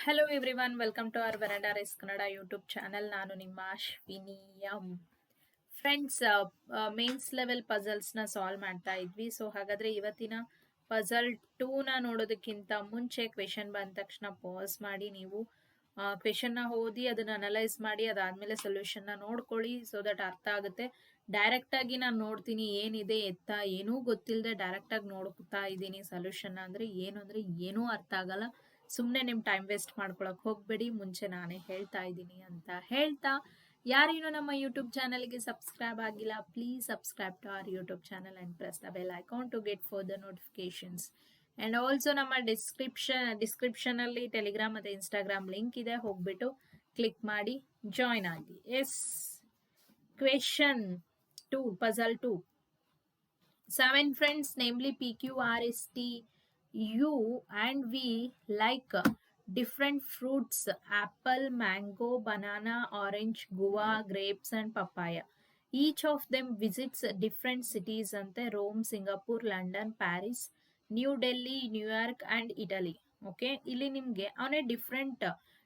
Hello everyone, welcome to our Veranda Kannada YouTube channel. ನಾನು ನಿಮ್ಮ Ashwini M. Friends, mains level ಪಜಲ್ಸ್ನ solve ಮಾಡ್ತಾ ಇದ್ವಿ. ಸೊ ಹಾಗಾದ್ರೆ ಇವತ್ತಿನ ಪಜಲ್ 2ನ ನೋಡೋದಕ್ಕಿಂತ ಮುಂಚೆ ಕ್ವೆಶನ್ ಬಂದ ತಕ್ಷಣ ಪಾಸ್ ಮಾಡಿ ನೀವು ಕ್ವೆಶನ್ನ ಓದಿ ಅದನ್ನ ಅನಲೈಸ್ ಮಾಡಿ ಅದಾದ್ಮೇಲೆ ಸೊಲ್ಯೂಷನ್ನ ನೋಡ್ಕೊಳ್ಳಿ. ಸೊ ದಟ್ ಅರ್ಥ ಆಗುತ್ತೆ. ಡೈರೆಕ್ಟ್ ಆಗಿ ನಾನು ನೋಡ್ತೀನಿ ಏನಿದೆ ಎತ್ತ ಏನೂ ಗೊತ್ತಿಲ್ಲದೆ ಡೈರೆಕ್ಟ್ ಆಗಿ ನೋಡ್ತಾ ಇದ್ದೀನಿ ಸೊಲ್ಯೂಷನ್ ಅಂದ್ರೆ ಏನೂ ಅರ್ಥ ಆಗಲ್ಲ. ಸುಮ್ಮನೆ ನಿಮ್ಮ ಟೈಮ್ ವೇಸ್ಟ್ ಮಾಡ್ಕೊಳಕ್ ಹೋಗ್ಬೇಡಿ. ಮುಂಚೆ ನಾನೇ ಹೇಳ್ತಾ ಇದ್ದೀನಿ ಅಂತ ಹೇಳ್ತಾ, ಯಾರೇನೋ ನಮ್ಮ ಯೂಟ್ಯೂಬ್ ಚಾನಲ್ಗೆ ಸಬ್ಸ್ಕ್ರೈಬ್ ಆಗಿಲ್ಲ, please subscribe to our YouTube channel and press the bell icon to get further notifications. And also ನಮ್ಮ ಡಿಸ್ಕ್ರಿಪ್ಷನ್ ಅಲ್ಲಿ ಟೆಲಿಗ್ರಾಮ್ ಮತ್ತೆ ಇನ್ಸ್ಟಾಗ್ರಾಮ್ ಲಿಂಕ್ ಇದೆ, ಹೋಗ್ಬಿಟ್ಟು ಕ್ಲಿಕ್ ಮಾಡಿ ಜಾಯ್ನ್ ಆಗಿ. Yes, question 2, puzzle 2. 7 friends, namely PQRSTU and V, like different fruits: apple, mango, banana, orange, guava, grapes and papaya. Each of them visits different cities ante: Rome, Singapore, London, Paris, New Delhi, New York and Italy. Okay, ಇಲ್ಲಿ ನಿಮಗೆ on a different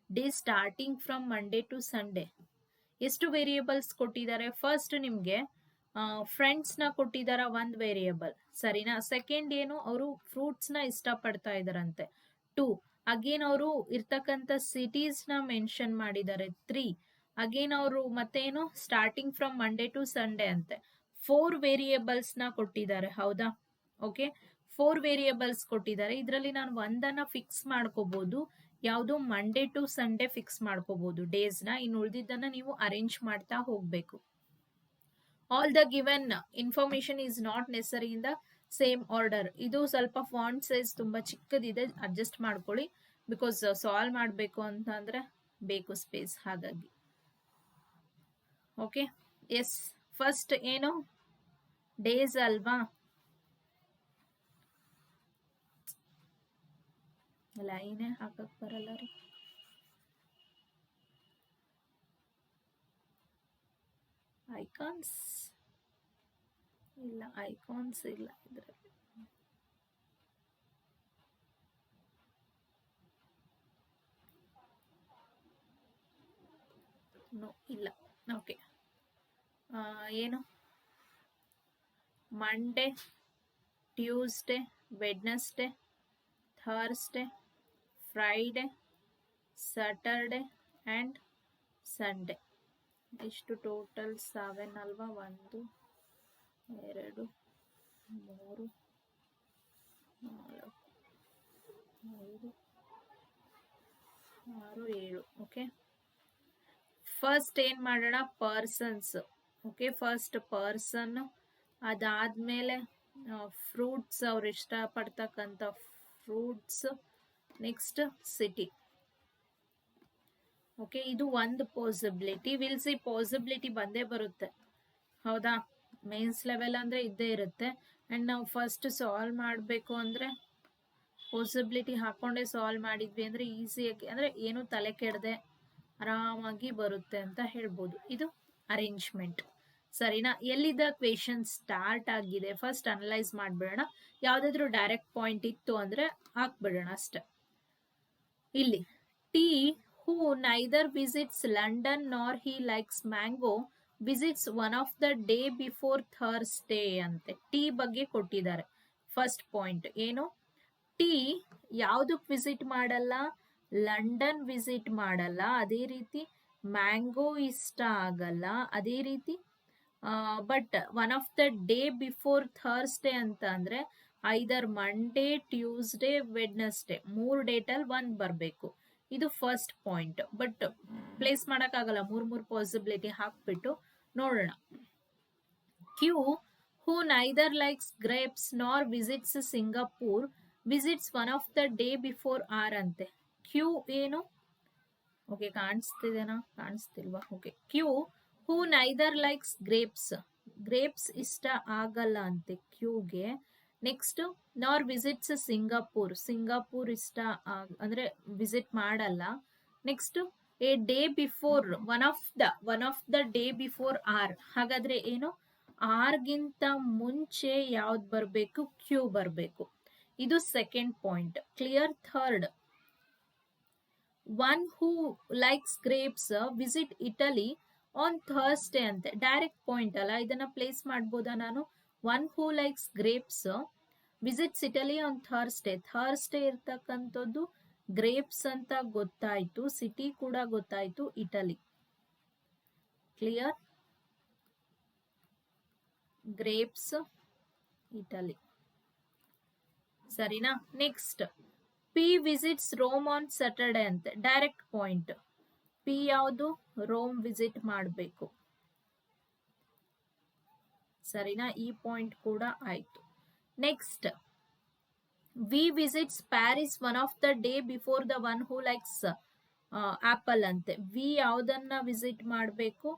day starting from Monday to Sunday ಎಷ್ಟು variables ಕೊಟ್ಟಿದ್ದಾರೆ. First ನಿಮಗೆ ಫ್ರೆಂಡ್ಸ್ನ ಕೊಟ್ಟಿದಾರ ಒಂದು variable, ಸರಿನಾ. Second ಏನು, ಅವರು ಫ್ರೂಟ್ಸ್ನ ಇಷ್ಟಪಡ್ತಾ ಇದಾರಂತೆ. 2, ಅಗೇನ್ ಅವರು ಇರ್ತಕ್ಕಂಥ ಸಿಟೀಸ್ನ ಮೆನ್ಷನ್ ಮಾಡಿದ್ದಾರೆ. 3, ಅಗೇನ್ ಅವರು ಮತ್ತೇನು starting from Monday to Sunday ಅಂತೆ. 4 ವೇರಿಯೇಬಲ್ಸ್ನ ಕೊಟ್ಟಿದ್ದಾರೆ, ಹೌದಾ. ಓಕೆ, 4 ವೇರಿಯೇಬಲ್ಸ್ ಕೊಟ್ಟಿದ್ದಾರೆ. ಇದರಲ್ಲಿ ನಾನು ಒಂದನ್ನ ಫಿಕ್ಸ್ ಮಾಡ್ಕೋಬಹುದು, ಯಾವುದು ಮಂಡೇ ಟು ಸಂಡೇ ಫಿಕ್ಸ್ ಮಾಡ್ಕೋಬಹುದು ಡೇಸ್ನ. ಇನ್ನು ಉಳಿದಿದ್ದನ್ನ ನೀವು ಅರೇಂಜ್ ಮಾಡ್ತಾ ಹೋಗ್ಬೇಕು. All the given information is not ನೆಸರಿ in the same order. ಇದು ಸ್ವಲ್ಪ ಫಾಂಟ್ ಸೈಜ್ ತುಂಬಾ ಚಿಕ್ಕದಿದೆ, ಅಡ್ಜಸ್ಟ್ ಮಾಡ್ಕೊಳ್ಳಿ. ಬಿಕಾಸ್ ಸಾಲ್ವ್ ಮಾಡಬೇಕು ಅಂತಂದ್ರೆ ಬೇಕು ಸ್ಪೇಸ್, ಹಾಗಾಗಿ. ಓಕೆ, ಎಸ್, ಫಸ್ಟ್ ಏನು ಡೇಸ್ ಅಲ್ವಾ. ಲೈನೇ ಹಾಕಕ್ ಬರಲ್ಲ ರೀ. ಐಕಾನ್ಸ್ ಇಲ್ಲ, ಐಕಾನ್ಸ್ ಇಲ್ಲ ಇದರಲ್ಲಿ. ನೋ, ಇಲ್ಲ. ಓಕೆ, ಏನು Monday, Tuesday, Wednesday, Thursday, Friday, Saturday and Sunday. ಇಷ್ಟು ಟೋಟಲ್ 7 ಅಲ್ವಾ. 1, 2, 3, 4, 5, 6, 7. ಓಕೆ, ಫಸ್ಟ್ ಏನ್ ಮಾಡೋಣ, ಪರ್ಸನ್ಸ್. ಓಕೆ, ಫಸ್ಟ್ ಪರ್ಸನ್, ಅದಾದ್ಮೇಲೆ ಫ್ರೂಟ್ಸ್, ಅವ್ರು ಇಷ್ಟಪಡ್ತಕ್ಕಂಥ ಫ್ರೂಟ್ಸ್, ನೆಕ್ಸ್ಟ್ ಸಿಟಿ. ಓಕೆ, ಇದು ಒಂದು ಪಾಸಿಬಿಲಿಟಿ. ವಿಲ್ ಸಿ ಪಾಸಿಬಿಲಿಟಿ ಬಂದೇ ಬರುತ್ತೆ, ಹೌದಾ. ಮೇನ್ಸ್ ಲೆವೆಲ್ ಅಂದ್ರೆ ಇದ್ದೇ ಇರುತ್ತೆ. ಅಂಡ್ ನಾವು ಫಸ್ಟ್ ಸಾಲ್ವ್ ಮಾಡಬೇಕು ಅಂದ್ರೆ ಪಾಸಿಬಿಲಿಟಿ ಹಾಕೊಂಡೇ ಸಾಲ್ವ್ ಮಾಡಿದ್ವಿ ಅಂದ್ರೆ ಈಸಿಯಾಗಿ, ಅಂದ್ರೆ ಏನು ತಲೆ ಕೆಡದೆ ಆರಾಮಾಗಿ ಬರುತ್ತೆ ಅಂತ ಹೇಳ್ಬೋದು. ಇದು ಅರೇಂಜ್ಮೆಂಟ್, ಸರಿನಾ. ಎಲ್ಲಿದ್ದ ಕ್ವೆಶನ್ ಸ್ಟಾರ್ಟ್ ಆಗಿದೆ ಫಸ್ಟ್ ಅನಲೈಸ್ ಮಾಡ್ಬಿಡೋಣ. ಯಾವ್ದಾದ್ರು ಡೈರೆಕ್ಟ್ ಪಾಯಿಂಟ್ ಇತ್ತು ಅಂದ್ರೆ ಹಾಕ್ಬಿಡೋಣ ಅಷ್ಟೆ. ಇಲ್ಲಿ T who neither visits London nor he likes mango visits one of the day before Thursday ಅಂತೆ. ಟಿ ಬಗ್ಗೆ ಕೊಟ್ಟಿದ್ದಾರೆ. ಫಸ್ಟ್ ಪಾಯಿಂಟ್ ಏನು, ಟಿ ಯಾವುದಕ್ಕೆ ವಿಸಿಟ್ ಮಾಡಲ್ಲ, ಲಂಡನ್ ವಿಸಿಟ್ ಮಾಡಲ್ಲ, ಅದೇ ರೀತಿ ಮ್ಯಾಂಗೋ ಇಷ್ಟ ಆಗಲ್ಲ, ಅದೇ ರೀತಿ but one of the day before Thursday ಅಂತ ಅಂದ್ರೆ ಐದರ್ ಮಂಡೇ, ಟ್ಯೂಸ್ಡೇ, ವೆಡ್ನೆಸ್ಡೇ, 3 ಡೇಟಲ್ಲಿ 1 ಬರಬೇಕು. ಇದು ಫಸ್ಟ್ ಪಾಯಿಂಟ್. ಬಟ್ ಪ್ಲೇಸ್ ಮಾಡೋಕ್ಕಾಗಲ್ಲ, 3 ಪಾಸಿಬಿಲಿಟಿ ಹಾಕ್ಬಿಟ್ಟು ನೋಡೋಣ. Q who neither likes grapes nor visits Singapore visits one of the day before R ಅಂತೆ. ಕ್ಯೂ ಏನು, okay ಕಾಣಿಸ್ತಿದೆನಾ, ಕಾಣಿಸ್ತಿಲ್ವಾ. Okay, Q who neither likes grapes, grapes ಇಷ್ಟ ಆಗಲ್ಲ ಅಂತೆ ಕ್ಯೂಗೆ. Next nor visits Singapore, Singapore ಇಷ್ಟ ಅಂದ್ರೆ ವಿಸಿಟ್ ಮಾಡಲ್ಲ. Next a day before one of the day before R, ಹಾಗಾದ್ರೆ ಏನು, ಆರ್ಗಿಂತ ಮುಂಚೆ ಯಾವ್ದು ಬರಬೇಕು, ಕ್ಯೂ ಬರಬೇಕು. ಇದು second point. Clear. Third, one who likes grapes visit Italy on Thursday ಅಂತೆ. ಡೈರೆಕ್ಟ್ ಪಾಯಿಂಟ್ ಅಲ್ಲ, ಇದನ್ನ ಪ್ಲೇಸ್ ಮಾಡ್ಬೋದಾ ನಾನು? One who likes grapes visits Italy on Thursday. Thursday ಇರ್ತಕ್ಕಂಥದ್ದು ಗ್ರೇಪ್ಸ್ ಅಂತ ಗೊತ್ತಾಯ್ತು, ಸಿಟಿ ಕೂಡ ಗೊತ್ತಾಯ್ತು, ಇಟಲಿ. ಕ್ಲಿಯರ್? Grapes Italy. ಸರಿನಾ? Next, P visits Rome on Saturday ಅಂತೆ. Direct point. ಪಿ ಯಾವುದು? ರೋಮ್ ವಿಸಿಟ್ ಮಾಡಬೇಕು. ಸರಿನಾ? ಈ ಪಾಯಿಂಟ್ ಕೂಡ ಆಯ್ತು. Next, V visits Paris one of the day before the one who likes apple ಅಂತೆ. ವಿ ಯಾವ್ದನ್ನ ವಿಸಿಟ್ ಮಾಡಬೇಕು?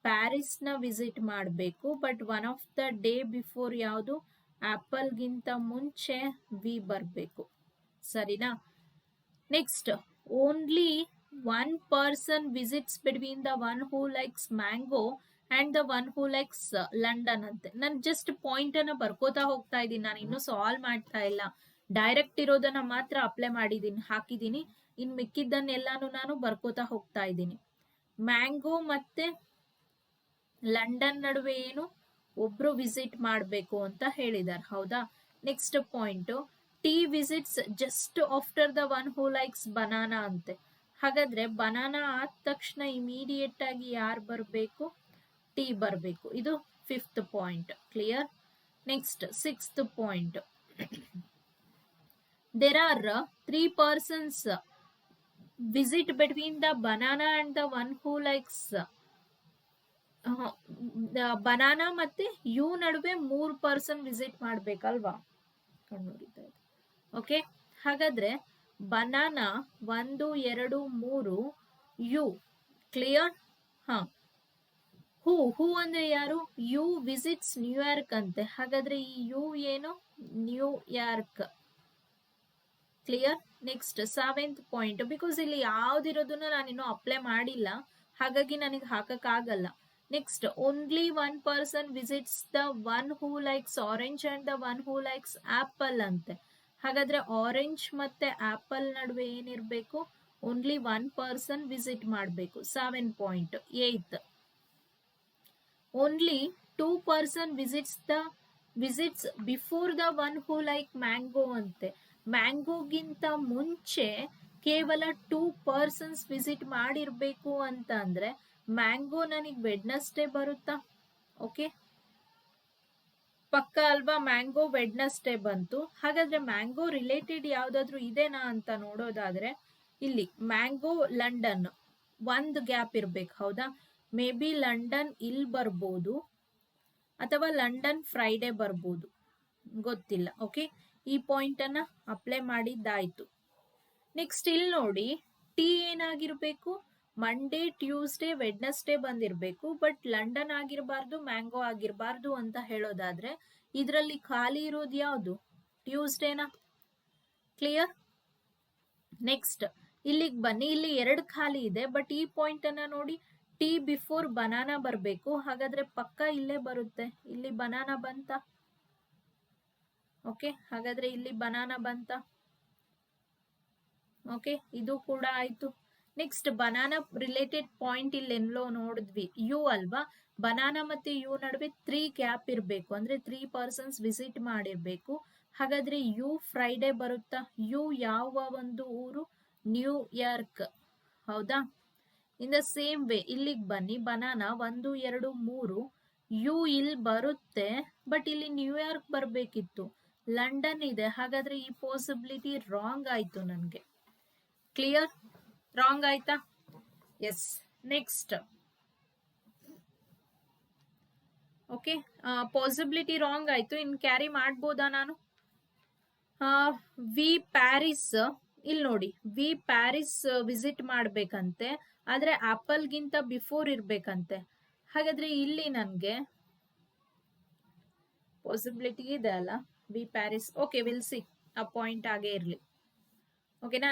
ಪ್ಯಾರಿಸ್ ನ ವಿಸಿಟ್ ಮಾಡಬೇಕು. But one of the day before ಯಾವುದು? ಆಪಲ್ಗಿಂತ ಮುಂಚೆ ವಿ ಬರಬೇಕು. ಸರಿನಾ? Next, only one person visits between the one who likes mango and the one who likes London ಅಂತೆ. ನಾನು ಜಸ್ಟ್ ಪಾಯಿಂಟ್ ಅನ್ನ ಬರ್ಕೋತಾ ಹೋಗ್ತಾ ಇದ್ದೀನಿ, ನಾನು ಇನ್ನೂ ಸಾಲ್ವ್ ಮಾಡ್ತಾ ಇಲ್ಲ. ಡೈರೆಕ್ಟ್ ಇರೋದನ್ನ ಮಾತ್ರ ಅಪ್ಲೈ ಮಾಡಿದೀನಿ, ಹಾಕಿದೀನಿ. ಇನ್ ಮಿಕ್ಕಿದ್ದನ್ನೆಲ್ಲಾನು ನಾನು ಬರ್ಕೋತಾ ಹೋಗ್ತಾ ಇದ್ದೀನಿ. ಮ್ಯಾಂಗೋ ಮತ್ತೆ ಲಂಡನ್ ನಡುವೆ ಏನು? ಒಬ್ರು ವಿಸಿಟ್ ಮಾಡಬೇಕು ಅಂತ ಹೇಳಿದಾರೆ, ಹೌದಾ? Next point, T visits just after the one who likes banana ಅಂತೆ. ಹಾಗಾದ್ರೆ ಬನಾನಾ ಆದ ತಕ್ಷಣ ಇಮಿಡಿಯೇಟ್ ಆಗಿ ಯಾರು ಬರಬೇಕು? ಟಿ ಬರಬೇಕು. ಇದು 5th point. Clear? Next 6th point, there are 3 persons visit between the banana and the one who likes banana ಮತ್ತೆ ಯು ನಡುವೆ 3 ಪರ್ಸನ್ ವಿಸಿಟ್ ಮಾಡ್ಬೇಕಲ್ವಾ? ಓಕೆ, ಹಾಗಾದ್ರೆ ಬನಾನಾ 1 2 3, ಯು. ಕ್ಲಿಯರ್? ಹಾ. ಹೂ ಅಂದ್ರೆ ಯಾರು? ಯು ವಿಸಿಟ್ಸ್ ನ್ಯೂಯಾರ್ಕ್ ಅಂತೆ. ಹಾಗಾದ್ರೆ ಈ ಯು ಏನು? New York. Clear? Next 7th point, because ಇಲ್ಲಿ ಯಾವ್ದಿರೋದನ್ನ ನಾನು ಇನ್ನೂ ಅಪ್ಲೈ ಮಾಡಿಲ್ಲ, ಹಾಗಾಗಿ ನನಗೆ ಹಾಕಕ್ಕಾಗಲ್ಲ. Next, only one person visits the one who likes orange and the one who likes apple ಅಂತೆ. ಹಾಗಾದ್ರೆ ಆರೆಂಜ್ ಮತ್ತೆ ಆಪಲ್ ನಡುವೆ ಏನಿರ್ಬೇಕು? ಓನ್ಲಿ ಒನ್ ಪರ್ಸನ್ ವಿಸಿಟ್ ಮಾಡಬೇಕು. 7 point. 8th, only 2 person visits before the one who like mango ಅಂತೆ. ಮ್ಯಾಂಗೋಗಿಂತ ಮುಂಚೆ ಕೇವಲ 2 ಪರ್ಸನ್ಸ್ ವಿಸಿಟ್ ಮಾಡಿರ್ಬೇಕು ಅಂತ ಅಂದ್ರೆ ಮ್ಯಾಂಗೋ ನನಗೆ ವೆಡ್ನಸ್ಡೇ ಬರುತ್ತಾ? ಓಕೆ, ಪಕ್ಕ ಅಲ್ವಾ? ಮ್ಯಾಂಗೋ ವೆಡ್ನಸ್ಡೇ ಬಂತು. ಹಾಗಾದ್ರೆ ಮ್ಯಾಂಗೋ ರಿಲೇಟೆಡ್ ಯಾವ್ದಾದ್ರು ಇದೆನಾ ಅಂತ ನೋಡೋದಾದ್ರೆ ಇಲ್ಲಿ ಮ್ಯಾಂಗೋ ಲಂಡನ್ ಒಂದು ಗ್ಯಾಪ್ ಇರ್ಬೇಕು, ಹೌದಾ? ಮೇ ಬಿ ಲಂಡನ್ ಇಲ್ಲಿ ಬರ್ಬೋದು ಅಥವಾ ಲಂಡನ್ ಫ್ರೈಡೆ ಬರ್ಬೋದು, ಗೊತ್ತಿಲ್ಲ. ಓಕೆ, ಈ ಪಾಯಿಂಟ್ ಅನ್ನ ಅಪ್ಲೈ ಮಾಡಿದ್ದಾಯ್ತು. ನೆಕ್ಸ್ಟ್ ಇಲ್ಲಿ ನೋಡಿ, ಟಿ ಏನಾಗಿರ್ಬೇಕು? ಮಂಡೇ ಟ್ಯೂಸ್ಡೇ ವೆಡ್ನಸ್ಡೇ ಬಂದಿರಬೇಕು. ಬಟ್ ಲಂಡನ್ ಆಗಿರಬಾರ್ದು, ಮ್ಯಾಂಗೋ ಆಗಿರಬಾರ್ದು ಅಂತ ಹೇಳೋದಾದ್ರೆ ಇದರಲ್ಲಿ ಖಾಲಿ ಇರೋದು ಯಾವುದು? ಟ್ಯೂಸ್ಡೇನಾ? ಕ್ಲಿಯರ್? ನೆಕ್ಸ್ಟ್ ಇಲ್ಲಿಗೆ ಬನ್ನಿ, ಇಲ್ಲಿ 2 ಖಾಲಿ ಇದೆ. ಬಟ್ ಈ ಪಾಯಿಂಟ್ ಅನ್ನ ನೋಡಿ, ಟಿ ಬಿಫೋರ್ ಬನಾನಾ ಬರಬೇಕು. ಹಾಗಾದ್ರೆ ಪಕ್ಕ ಇಲ್ಲೇ ಬರುತ್ತೆ. ಇಲ್ಲಿ ಬನಾನಾ ಬಂತ? ಓಕೆ, ಹಾಗಾದ್ರೆ ಇಲ್ಲಿ ಬನಾನಾ ಬಂತ? ಓಕೆ, ಇದು ಕೂಡ ಆಯ್ತು. ನೆಕ್ಸ್ಟ್ ಬನಾನಾ ರಿಲೇಟೆಡ್ ಪಾಯಿಂಟ್ ಇಲ್ಲಿ ಎಲ್ಲೋ ನೋಡಿದ್ವಿ, ಯು ಅಲ್ವಾ? ಬನಾನಾ ಮತ್ತೆ ಯು ನಡುವೆ 3 ಗ್ಯಾಪ್ ಇರಬೇಕು, ಅಂದ್ರೆ 3 ಪರ್ಸನ್ಸ್ ವಿಸಿಟ್ ಮಾಡಿರ್ಬೇಕು. ಹಾಗಾದ್ರೆ ಯು ಫ್ರೈಡೆ ಬರುತ್ತಾ? ಯು ಯಾವ ಒಂದು ಊರು? ನ್ಯೂಯಾರ್ಕ್, ಹೌದಾ? ಇನ್ ದ ಸೇಮ್ ವೇ ಇಲ್ಲಿಗೆ ಬನ್ನಿ, ಬನಾನಾ 1 2 3, ಯು ಇಲ್ಲಿ ಬರುತ್ತೆ. ಬಟ್ ಇಲ್ಲಿ ನ್ಯೂಯಾರ್ಕ್ ಬರ್ಬೇಕಿತ್ತು, ಲಂಡನ್ ಇದೆ. ಹಾಗಾದ್ರೆ ಈ ಪಾಸಿಬಿಲಿಟಿ ರಾಂಗ್ ಆಯ್ತು ನನಗೆ. ಕ್ಲಿಯರ್? ರಾಂಗ್ ಆಯ್ತಾ? Yes. Next, okay, possibility wrong ಆಯ್ತು. ಇನ್ ಕ್ಯಾರಿ ಮಾಡ್ಬೋದಾ ನಾನು? ವಿ ಪ್ಯಾರಿಸ್, ಇಲ್ಲಿ ನೋಡಿ, ವಿ ಪ್ಯಾರಿಸ್ ವಿಸಿಟ್ ಮಾಡ್ಬೇಕಂತೆ, ಆದ್ರೆ ಆಪಲ್ಗಿಂತ ಬಿಫೋರ್ ಇರ್ಬೇಕಂತೆ. ಹಾಗಾದ್ರೆ ಇಲ್ಲಿ ನನ್ಗೆ ಪಾಸಿಬಿಲಿಟಿ ಇದೆ ಅಲ್ಲ, V Paris. Okay, will see, ಆ ಪಾಯಿಂಟ್ ಆಗೇ ಇರ್ಲಿ. ಓಕೆನಾ?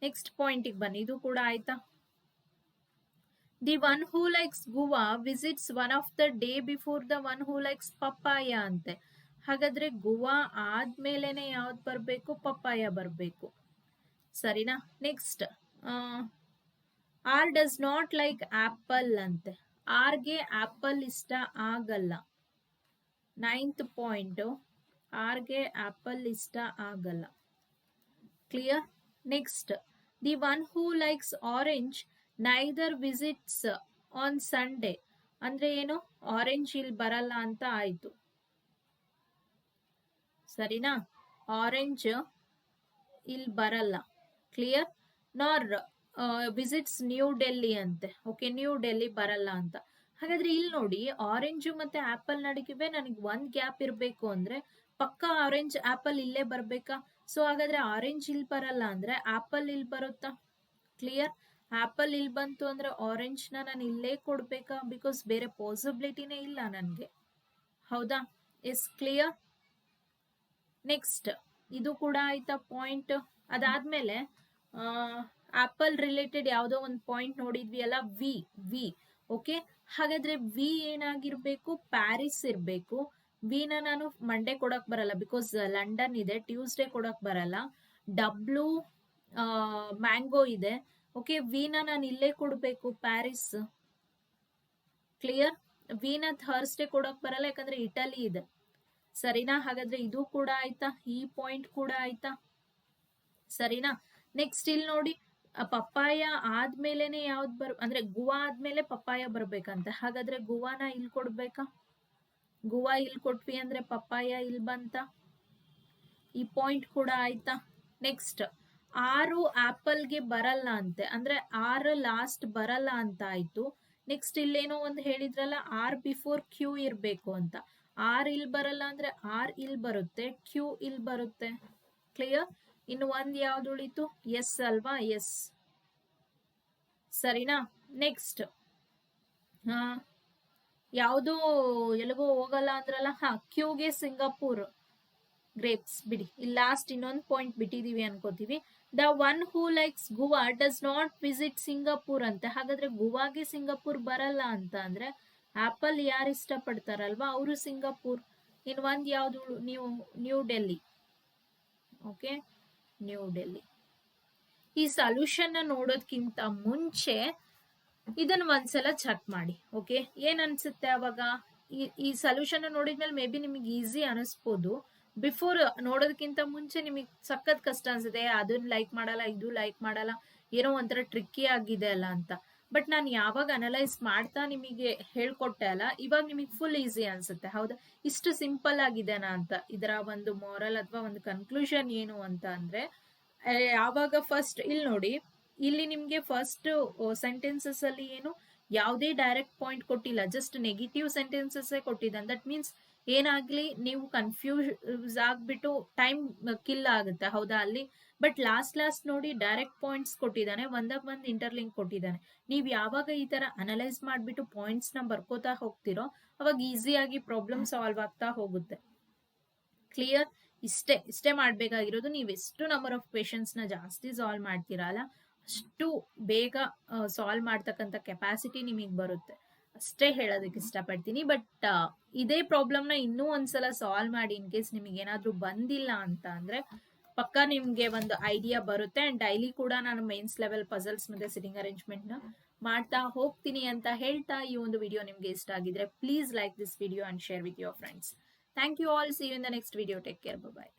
ನೆಕ್ಸ್ಟ್ ಪಾಯಿಂಟಿಗೆ ಬನ್ನಿ, ಇದು ಕೂಡ ಆಯ್ತಾ? The one who likes guava visits one of the day before the one who likes papaya ಅಂತೆ. ಹಾಗಾದ್ರೆ ಗುವಾ ಆದ್ಮೇಲೆನೆ ಯಾವ್ದು ಬರ್ಬೇಕು? ಪಪ್ಪಾಯ ಬರ್ಬೇಕು. ಸರಿನಾ? Next R does not like apple ಅಂತೆ. ಆರ್ಗೆ ಆಪಲ್ ಇಷ್ಟ ಆಗಲ್ಲ. 9th ಪಾಯಿಂಟ್, ಆರ್ಗೆ ಆಪಲ್ ಇಷ್ಟ ಆಗಲ್ಲ. Clear? Next, the one who likes orange neither visits on Sunday. ಅಂದ್ರೆ ಏನು? ಆರೆಂಜ್ ಇಲ್ಲಿ ಬರಲ್ಲ ಅಂತ ಆಯ್ತು. ಸರಿನಾ? ಆರೆಂಜ್ ಇಲ್ಲಿ ಬರಲ್ಲ. ಕ್ಲಿಯರ್? ನಾರ್ ವಿಸಿಟ್ಸ್ ನ್ಯೂ ಡೆಲ್ಲಿ ಅಂತೆ. ಓಕೆ, ನ್ಯೂ ಡೆಲ್ಲಿ ಬರಲ್ಲ ಅಂತ. ಹಾಗಾದ್ರೆ ಇಲ್ಲಿ ನೋಡಿ, ಆರೆಂಜ್ ಮತ್ತೆ ಆಪಲ್ ನಡುವೆ ನನಗೆ ಒಂದ್ ಗ್ಯಾಪ್ ಇರಬೇಕು ಅಂದ್ರೆ ಪಕ್ಕಾ ಆರೆಂಜ್ ಆಪಲ್ ಇಲ್ಲೇ ಬರ್ಬೇಕಾ? ಸೊ ಹಾಗಾದ್ರೆ ಆರೆಂಜ್ ಇಲ್ಲಿ ಬರಲ್ಲ ಅಂದ್ರೆ ಆಪಲ್ ಇಲ್ಲಿ ಬರುತ್ತಾ? ಕ್ಲಿಯರ್? ಆಪಲ್ ಇಲ್ಲಿ ಬಂತು ಅಂದ್ರೆ ಆರೆಂಜ್ ನಾನು ಇಲ್ಲೇ ಕೊಡ್ಬೇಕಾ? ಬಿಕಾಸ್ ಬೇರೆ ಪಾಸಿಬಿಲಿಟಿನೇ ಇಲ್ಲ ನನ್ಗೆ. ಹೌದಾ? S, clear? ನೆಕ್ಸ್ಟ್, ಇದು ಕೂಡ ಆಯ್ತಾ ಪಾಯಿಂಟ್. ಅದಾದ್ಮೇಲೆ ಆಪಲ್ ರಿಲೇಟೆಡ್ ಯಾವುದೋ ಒಂದು ಪಾಯಿಂಟ್ ನೋಡಿದ್ವಿ ಅಲ್ಲ, ವಿ. ಓಕೆ, ಹಾಗಾದ್ರೆ ವಿ ಏನಾಗಿರ್ಬೇಕು? ಪ್ಯಾರಿಸ್ ಇರ್ಬೇಕು. ವಿನ ನಾನು ಮಂಡೇ ಕೊಡಕ್ ಬರಲ್ಲ ಬಿಕಾಸ್ ಲಂಡನ್ ಇದೆ. ಟ್ಯೂಸ್ಡೇ ಕೊಡಕ್ ಬರಲ್ಲ. ಡಬ್ಲ್ಯೂ ಮ್ಯಾಂಗೋ ಇದೆ. ಓಕೆ, ವಿನ ನಾನು ಇಲ್ಲೇ ಕೊಡ್ಬೇಕು, ಪ್ಯಾರಿಸ್. ಕ್ಲಿಯರ್? ವಿನ ಥರ್ಸ್ಡೇ ಕೊಡಕ್ ಬರಲ್ಲ, ಯಾಕಂದ್ರೆ ಇಟಲಿ ಇದೆ. ಸರಿನಾ? ಹಾಗಾದ್ರೆ ಇದು ಕೂಡ ಆಯ್ತಾ? ಈ ಪಾಯಿಂಟ್ ಕೂಡ ಆಯ್ತಾ? ಸರಿನಾ? ನೆಕ್ಸ್ಟ್ ಇಲ್ಲಿ ನೋಡಿ, ಪಪ್ಪಾಯ ಆದ್ಮೇಲೆನೆ ಯಾವ್ದು ಅಂದ್ರೆ ಗುವಾ ಆದ್ಮೇಲೆ ಪಪ್ಪಾಯ ಬರ್ಬೇಕಂತ. ಹಾಗಾದ್ರೆ ಗುವಾನ ಇಲ್ಲಿ ಕೊಡ್ಬೇಕಾ? ಗುವಾ ಇಲ್ಲಿ ಕೊಟ್ವಿ ಅಂದ್ರೆ ಪಪ್ಪಾಯ ಇಲ್ಲಿ ಬಂತ. ಈ ಪಾಯಿಂಟ್ ಕೂಡ ಆಯ್ತಾ? ನೆಕ್ಸ್ಟ್, 6 ಆಪಲ್ಗೆ ಬರಲ್ಲ ಅಂತೆ. ಅಂದ್ರೆ 6 ಲಾಸ್ಟ್ ಬರಲ್ಲ ಅಂತ ಆಯ್ತು. ನೆಕ್ಸ್ಟ್ ಇಲ್ಲೇನೋ ಒಂದು ಹೇಳಿದ್ರಲ್ಲ, ಆರ್ ಬಿಫೋರ್ ಕ್ಯೂ ಇರ್ಬೇಕು ಅಂತ. ಆರ್ ಇಲ್ಲಿ ಬರಲ್ಲ ಅಂದ್ರೆ ಆರ್ ಇಲ್ಲಿ ಬರುತ್ತೆ, ಕ್ಯೂ ಇಲ್ಲಿ ಬರುತ್ತೆ. ಕ್ಲಿಯರ್? ಇನ್ನು ಒಂದ್ ಯಾವ್ದು ಉಳಿತು? ಎಸ್ ಅಲ್ವಾ? ಎಸ್. ಸರಿನಾ? ನೆಕ್ಸ್ಟ್, ಯಾವುದು ಎಲ್ಲಿಗೋ ಹೋಗಲ್ಲ ಅಂದ್ರಲ್ಲ, ಕ್ಯೂಗೆ ಸಿಂಗಾಪುರ್ ಗ್ರೇಪ್ಸ್ ಬಿಡಿ. ಇಲ್ಲಿ ಲಾಸ್ಟ್ ಇನ್ನೊಂದು ಪಾಯಿಂಟ್ ಬಿಟ್ಟಿದೀವಿ ಅನ್ಕೋತೀವಿ. The one who likes Goa does not visit Singapore ಅಂತ. ಹಾಗಾದ್ರೆ ಗೋವಾಗೆ ಸಿಂಗಾಪುರ್ ಬರಲ್ಲ ಅಂತ ಅಂದ್ರೆ ಆಪಲ್ ಯಾರು ಇಷ್ಟಪಡ್ತಾರಲ್ವಾ ಅವರು ಸಿಂಗಾಪುರ್. ಇನ್ ಒಂದ್ ಯಾವ್ದು? New Delhi. Okay, new Delhi. ಈ ಸೊಲ್ಯೂಷನ್ ನೋಡೋದ್ಕಿಂತ ಮುಂಚೆ ಇದನ್ನ ಒಂದ್ಸಲ ಚೆಕ್ ಮಾಡಿ. ಓಕೆ, ಏನ್ ಅನ್ಸುತ್ತೆ ಅವಾಗ? ಈ ಸೊಲ್ಯೂಷನ್ ನೋಡಿದ್ಮೇಲೆ ಮೇ ಬಿ ನಿಮಗೆ ಈಸಿ ಅನಿಸ್ಬೋದು. ಬಿಫೋರ್ ನೋಡೋದಕ್ಕಿಂತ ಮುಂಚೆ ನಿಮಗೆ ಸಖತ್ ಕಷ್ಟ ಅನ್ಸುತ್ತೆ, ಅದನ್ನ ಲೈಕ್ ಮಾಡಲ್ಲ, ಇದು ಲೈಕ್ ಮಾಡಲ್ಲ, ಏನೋ ಒಂಥರ ಟ್ರಿಕ್ಕಿ ಆಗಿದೆ ಅಲ್ಲ ಅಂತ. ಬಟ್ ನಾನು ಯಾವಾಗ ಅನಲೈಸ್ ಮಾಡ್ತಾ ನಿಮಗೆ ಹೇಳ್ಕೊಟ್ಟೆ ಅಲ್ಲ, ಇವಾಗ ನಿಮಗೆ ಫುಲ್ ಈಸಿ ಅನ್ಸುತ್ತೆ. ಹೌದಾ? ಇಷ್ಟು ಸಿಂಪಲ್ ಆಗಿದೆನಾ ಅಂತ. ಇದರ ಒಂದು ಮಾರಲ್ ಅಥವಾ ಒಂದು ಕನ್ಕ್ಲೂಷನ್ ಏನು ಅಂತ ಅಂದ್ರೆ, ಯಾವಾಗ ಫಸ್ಟ್ ಇಲ್ಲಿ ನೋಡಿ, ಇಲ್ಲಿ ನಿಮ್ಗೆ ಫಸ್ಟ್ ಸೆಂಟೆನ್ಸಸ್ ಅಲ್ಲಿ ಏನು ಯಾವುದೇ ಡೈರೆಕ್ಟ್ ಪಾಯಿಂಟ್ ಕೊಟ್ಟಿಲ್ಲ, ಜಸ್ಟ್ ನೆಗೆಟಿವ್ ಸೆಂಟೆನ್ಸಸ್ ಕೊಟ್ಟಿದ್ದಾನೆ. ದಟ್ ಮೀನ್ಸ್ ಏನಾಗ್ಲಿ ನೀವು ಕನ್ಫ್ಯೂಸ್ ಆಗ್ಬಿಟ್ಟು ಟೈಮ್ ಕಿಲ್ ಆಗುತ್ತೆ. ಹೌದಾ? ಅಲ್ಲಿ ಬಟ್ ಲಾಸ್ಟ್ ನೋಡಿ ಡೈರೆಕ್ಟ್ ಪಾಯಿಂಟ್ಸ್ ಕೊಟ್ಟಿದ್ದಾನೆ, ಒಂದಾಗ ಒಂದ್ ಇಂಟರ್ಲಿಂಕ್ ಕೊಟ್ಟಿದ್ದಾನೆ. ನೀವ್ ಯಾವಾಗ ಈ ತರ ಅನಲೈಸ್ ಮಾಡ್ಬಿಟ್ಟು ಪಾಯಿಂಟ್ಸ್ ನ ಬರ್ಕೋತಾ ಹೋಗ್ತಿರೋ ಅವಾಗ ಈಸಿಯಾಗಿ ಪ್ರಾಬ್ಲಮ್ ಸಾಲ್ವ್ ಆಗ್ತಾ ಹೋಗುತ್ತೆ. ಕ್ಲಿಯರ್? ಇಷ್ಟೇ ಮಾಡ್ಬೇಕಾಗಿರೋದು. ನೀವು ಎಷ್ಟು ನಂಬರ್ ಆಫ್ ಕ್ವೆಶನ್ಸ್ ನ ಜಾಸ್ತಿ ಸಾಲ್ವ್ ಮಾಡ್ತೀರಲ್ಲ, ಅಷ್ಟು ಬೇಗ ಸಾಲ್ವ್ ಮಾಡ್ತಕ್ಕಂಥ ಕೆಪಾಸಿಟಿ ನಿಮಗೆ ಬರುತ್ತೆ. ಅಷ್ಟೇ ಹೇಳೋದಕ್ಕೆ ಇಷ್ಟಪಡ್ತೀನಿ. ಬಟ್ ಇದೇ ಪ್ರಾಬ್ಲಮ್ ನ ಇನ್ನೂ ಒಂದ್ಸಲ ಸಾಲ್ವ್ ಮಾಡಿ, ಇನ್ ಕೇಸ್ ನಿಮಗೆ ಏನಾದ್ರೂ ಬಂದಿಲ್ಲ ಅಂತ ಅಂದ್ರೆ ಪಕ್ಕ ನಿಮ್ಗೆ ಒಂದು ಐಡಿಯಾ ಬರುತ್ತೆ. ಅಂಡ್ ಡೈಲಿ ಕೂಡ ನಾನು ಮೈನ್ಸ್ ಲೆವೆಲ್ ಪಜಲ್ಸ್ ಮತ್ತೆ ಸಿಟಿಂಗ್ ಅರೇಂಜ್ಮೆಂಟ್ ನ ಮಾಡ್ತಾ ಹೋಗ್ತೀನಿ ಅಂತ ಹೇಳ್ತಾ, ಈ ಒಂದು ವಿಡಿಯೋ ನಿಮ್ಗೆ ಇಷ್ಟ ಆಗಿದ್ರೆ please like this video and share with your friends. Thank you all. See you in the next video. Take care. Bye bye.